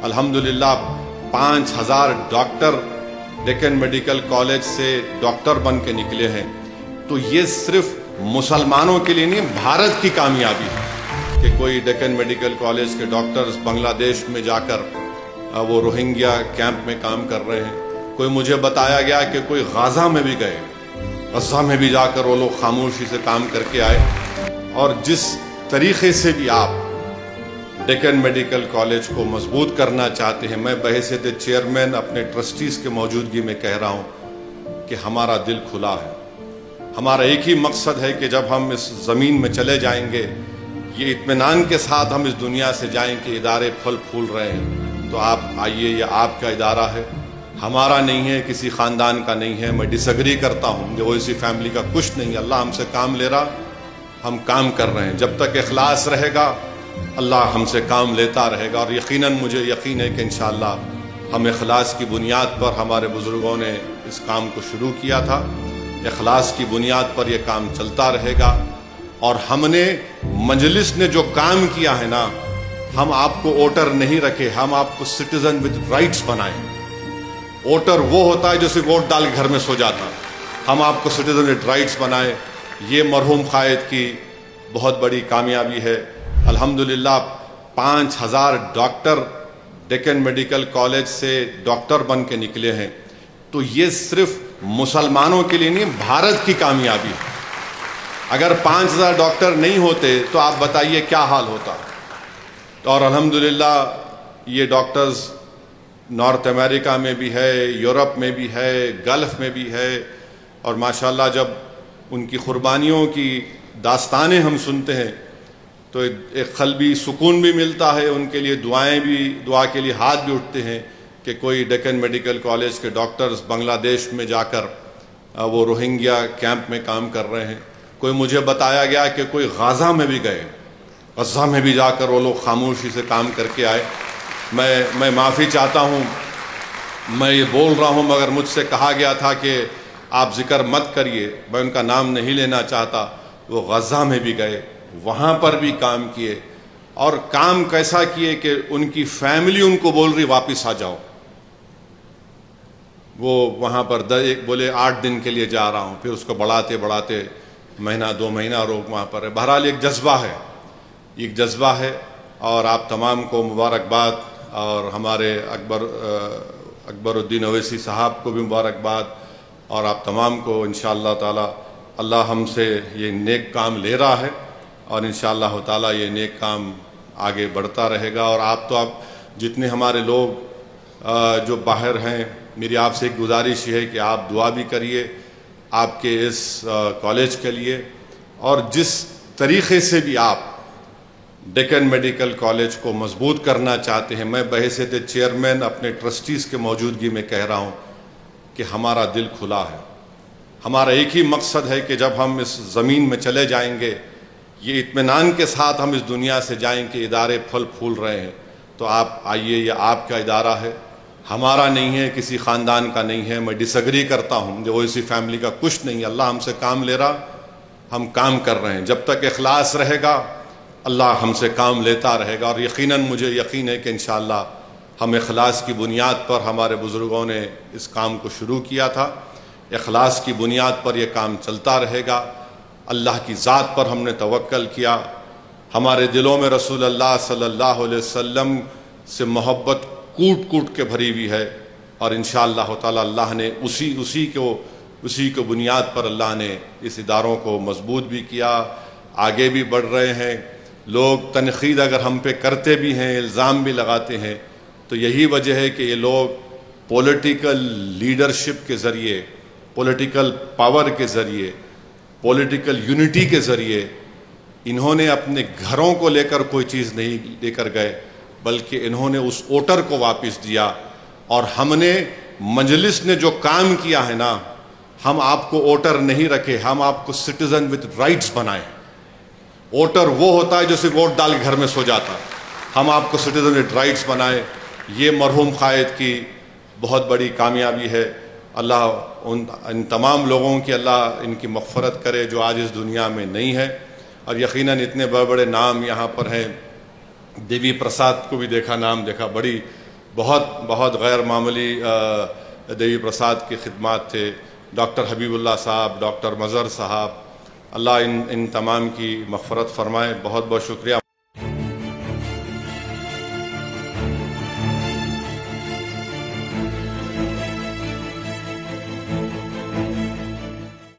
الحمدللہ 5000 doctor Deccan medical college سے doctor بن کے نکلے ہیں، تو یہ صرف مسلمانوں کے لیے نہیں، بھارت کی کامیابی ہے کہ کوئی ڈیکن میڈیکل کالج کے ڈاکٹرز بنگلہ دیش میں جا کر وہ روہنگیا کیمپ میں کام کر رہے ہیں۔ کوئی مجھے بتایا گیا کہ کوئی غزہ میں بھی گئے، غزہ میں بھی جا کر وہ لوگ خاموشی سے کام کر کے آئے۔ اور جس طریقے سے بھی آپ ڈیکن میڈیکل کالج کو مضبوط کرنا چاہتے ہیں، میں بحیثیت چیئرمین اپنے ٹرسٹیز کے موجودگی میں کہہ رہا ہوں کہ ہمارا دل کھلا ہے۔ ہمارا ایک ہی مقصد ہے کہ جب ہم اس زمین میں چلے جائیں گے، یہ اطمینان کے ساتھ ہم اس دنیا سے جائیں کہ ادارے پھل پھول رہے ہیں، تو آپ آئیے، یہ آپ کا ادارہ ہے، ہمارا نہیں ہے، کسی خاندان کا نہیں ہے۔ میں ڈس ایگری کرتا ہوں کہ وہ اسی فیملی کا کچھ نہیں ہے۔ اللہ ہم سے کام لے رہا، ہم کام کر رہے ہیں۔ جب تک اخلاص رہے گا اللہ ہم سے کام لیتا رہے گا، اور یقیناً مجھے یقین ہے کہ انشاءاللہ ہم اخلاص کی بنیاد پر، ہمارے بزرگوں نے اس کام کو شروع کیا تھا، اخلاص کی بنیاد پر یہ کام چلتا رہے گا۔ اور ہم نے مجلس نے جو کام کیا ہے نا، ہم آپ کو ووٹر نہیں رکھے، ہم آپ کو سٹیزن ود رائٹس بنائے۔ ووٹر وہ ہوتا ہے جو صرف ووٹ ڈال کے گھر میں سو جاتا، ہم آپ کو سٹیزن ود رائٹس بنائے۔ یہ مرحوم قائد کی بہت بڑی کامیابی ہے۔ الحمدللہ 5000 ڈاکٹر ڈیکن میڈیکل کالج سے ڈاکٹر بن کے نکلے ہیں، تو یہ صرف مسلمانوں کے لیے نہیں، بھارت کی کامیابی ہے۔ اگر 5000 ڈاکٹر نہیں ہوتے تو آپ بتائیے کیا حال ہوتا۔ اور الحمدللہ یہ ڈاکٹرز نارتھ امریکہ میں بھی ہے، یورپ میں بھی ہے، گلف میں بھی ہے، اور ماشاءاللہ جب ان کی قربانیوں کی داستانیں ہم سنتے ہیں تو ایک قلبی سکون بھی ملتا ہے۔ ان کے لیے دعا کے لیے ہاتھ بھی اٹھتے ہیں کہ کوئی ڈیکن میڈیکل کالج کے ڈاکٹرز بنگلہ دیش میں جا کر وہ روہنگیا کیمپ میں کام کر رہے ہیں۔ کوئی مجھے بتایا گیا کہ کوئی غزہ میں بھی گئے، غزہ میں بھی جا کر وہ لوگ خاموشی سے کام کر کے آئے۔ میں معافی چاہتا ہوں، میں یہ بول رہا ہوں، مگر مجھ سے کہا گیا تھا کہ آپ ذکر مت کریے، میں ان کا نام نہیں لینا چاہتا۔ وہ غزہ میں بھی گئے، وہاں پر بھی کام کیے، اور کام کیسا کیے کہ ان کی فیملی ان کو بول رہی واپس آ جاؤ۔ وہ وہاں پر بولے 8 دن کے لیے جا رہا ہوں، پھر اس کو بڑھاتے مہینہ 2 مہینہ روک وہاں پر ہے۔ بہرحال ایک جذبہ ہے، اور آپ تمام کو مبارکباد، اور ہمارے اکبر الدین اویسی صاحب کو بھی مبارکباد، اور آپ تمام کو انشاءاللہ تعالی اللہ ہم سے یہ نیک کام لے رہا ہے، اور انشاءاللہ تعالی یہ نیک کام آگے بڑھتا رہے گا۔ اور آپ جتنے ہمارے لوگ جو باہر ہیں، میری آپ سے ایک گزارش ہے کہ آپ دعا بھی کریے آپ کے اس کالج کے لیے، اور جس طریقے سے بھی آپ ڈیکن میڈیکل کالج کو مضبوط کرنا چاہتے ہیں، میں بحیثیت چیئرمین اپنے ٹرسٹیز کے موجودگی میں کہہ رہا ہوں کہ ہمارا دل کھلا ہے۔ ہمارا ایک ہی مقصد ہے کہ جب ہم اس زمین میں چلے جائیں گے، یہ اطمینان کے ساتھ ہم اس دنیا سے جائیں کہ ادارے پھل پھول رہے ہیں، تو آپ آئیے، یہ آپ کا ادارہ ہے، ہمارا نہیں ہے، کسی خاندان کا نہیں ہے۔ میں ڈس ایگری کرتا ہوں کہ وہ اسی فیملی کا کچھ نہیں ہے۔ اللہ ہم سے کام لے رہا، ہم کام کر رہے ہیں۔ جب تک اخلاص رہے گا اللہ ہم سے کام لیتا رہے گا، اور یقیناً مجھے یقین ہے کہ انشاءاللہ ہم اخلاص کی بنیاد پر، ہمارے بزرگوں نے اس کام کو شروع کیا تھا، اخلاص کی بنیاد پر یہ کام چلتا رہے گا۔ اللہ کی ذات پر ہم نے توکل کیا، ہمارے دلوں میں رسول اللہ صلی اللہ علیہ وسلم سے محبت کوٹ کے بھری ہوئی ہے، اور انشاءاللہ تعالی اللہ نے اسی کو بنیاد پر اللہ نے اس اداروں کو مضبوط بھی کیا، آگے بھی بڑھ رہے ہیں۔ لوگ تنقید اگر ہم پہ کرتے بھی ہیں، الزام بھی لگاتے ہیں، تو یہی وجہ ہے کہ یہ لوگ پولیٹیکل لیڈرشپ کے ذریعے، پولیٹیکل پاور کے ذریعے، پولیٹیکل یونٹی کے ذریعے، انہوں نے اپنے گھروں کو لے کر کوئی چیز نہیں لے کر گئے، بلکہ انہوں نے اس ووٹر کو واپس دیا۔ اور ہم نے مجلس نے جو کام کیا ہے نا، ہم آپ کو ووٹر نہیں رکھے، ہم آپ کو سٹیزن ود رائٹس بنائے۔ ووٹر وہ ہوتا ہے جو صرف ووٹ ڈال کے گھر میں سو جاتا، ہم آپ کو سٹیزن ود رائٹس بنائے۔ یہ مرحوم قائد کی بہت بڑی کامیابی ہے۔ اللہ ان تمام لوگوں کی اللہ ان کی مغفرت کرے جو آج اس دنیا میں نہیں ہے، اور یقیناً اتنے بڑے بڑے نام یہاں پر ہیں۔ دیوی پرساد کو بھی دیکھا، نام دیکھا، بڑی بہت بہت غیر معمولی دیوی پرساد کی خدمات تھے. ڈاکٹر حبیب اللہ صاحب, ڈاکٹر مظہر صاحب, اللہ ان تمام کی مغفرت فرمائے. بہت بہت شکریہ.